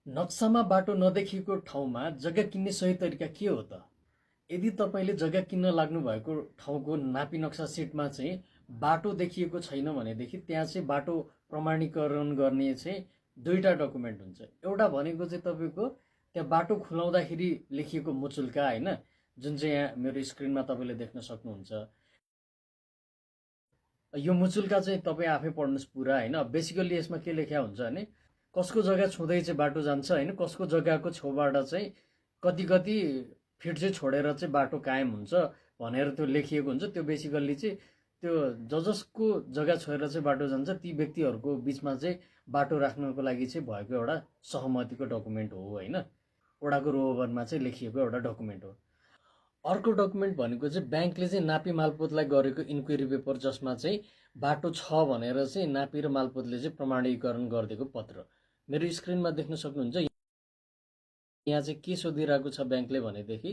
नक्सामा बाटो नदेखिएको ठाउँमा जग्गा किन्ने सही तरिका के हो त? यदि तपाईँले जग्गा किन्न लाग्नु भएको ठाउँको नापी नक्सा सिटमा चाहिँ बाटो देखिएको छैन भनेदेखि त्यहाँ चाहिँ बाटो प्रमाणीकरण गर्ने चाहिँ दुईटा डकुमेन्ट हुन्छ। एउटा भनेको चाहिँ तपाईँको त्यहाँ बाटो खुलाउँदाखेरि लेखिएको मुचुल्का होइन, जुन चाहिँ यहाँ मेरो स्क्रिनमा तपाईँले देख्न सक्नुहुन्छ। यो मुचुल्का चाहिँ तपाईँ आफै पढ्नुहोस् पुरा होइन। बेसिकल्ली यसमा के लेख्या हुन्छ भने कसको जग्गा छुँदै चाहिँ बाटो जान्छ होइन, कसको जग्गाको छेउबाट चाहिँ कति कति फिट चाहिँ छोडेर चाहिँ बाटो कायम हुन्छ भनेर त्यो लेखिएको हुन्छ। त्यो बेसिकल्ली चाहिँ त्यो जसको जग्गा छोडेर चाहिँ बाटो जान्छ ती व्यक्तिहरूको बिचमा चाहिँ बाटो राख्नको लागि चाहिँ भएको एउटा सहमतिको डकुमेन्ट हो होइन। वडाको रोभरमा चाहिँ लेखिएको एउटा डकुमेन्ट हो। अर्को डकुमेन्ट भनेको चाहिँ ब्याङ्कले चाहिँ नापी मालपोतलाई गरेको इन्क्वायरी पेपर, जसमा चाहिँ बाटो छ भनेर चाहिँ नापी र मालपोतले चाहिँ प्रमाणीकरण गरिदिएको पत्र। मेरो स्क्रिनमा देख्न सक्नुहुन्छ। यहाँ चाहिँ के सोधिरहेको छ ब्याङ्कले भनेदेखि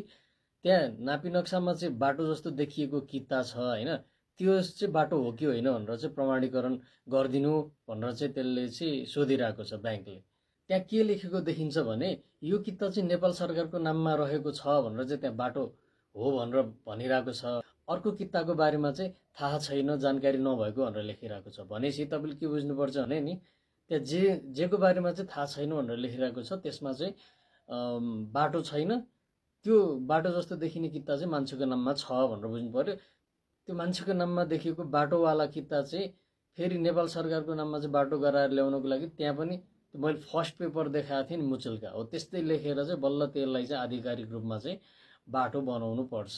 त्यहाँ नापी नक्सामा चाहिँ बाटो जस्तो देखिएको किता छ होइन, त्यो चाहिँ बाटो हो कि होइन भनेर चाहिँ प्रमाणीकरण गरिदिनु भनेर चाहिँ त्यसले चाहिँ सोधिरहेको छ ब्याङ्कले। त्यहाँ के लेखेको देखिन्छ भने यो किता चाहिँ नेपाल सरकारको नाममा रहेको छ भनेर चाहिँ त्यहाँ बाटो हो भनेर भनिरहेको छ। अर्को किताको बारेमा चाहिँ थाहा छैन, जानकारी नभएको भनेर लेखिरहेको छ। भनेपछि तपाईँले के बुझ्नुपर्छ भने नि त्यहाँ जेको बारेमा चाहिँ थाहा छैन भनेर लेखिरहेको छ त्यसमा चाहिँ बाटो छैन, त्यो बाटो जस्तो देखिने किता चाहिँ मान्छेको नाममा छ भनेर बुझ्नु पर्यो। त्यो मान्छेको नाममा देखिएको बाटोवाला किता चाहिँ फेरि नेपाल सरकारको नाममा चाहिँ बाटो गराएर ल्याउनको लागि त्यहाँ पनि मैले फर्स्ट पेपर देखाएको थिएँ नि मुचुल्का हो, त्यस्तै लेखेर चाहिँ बल्ल त्यसलाई चाहिँ आधिकारिक रूपमा चाहिँ बाटो बनाउनु पर्छ।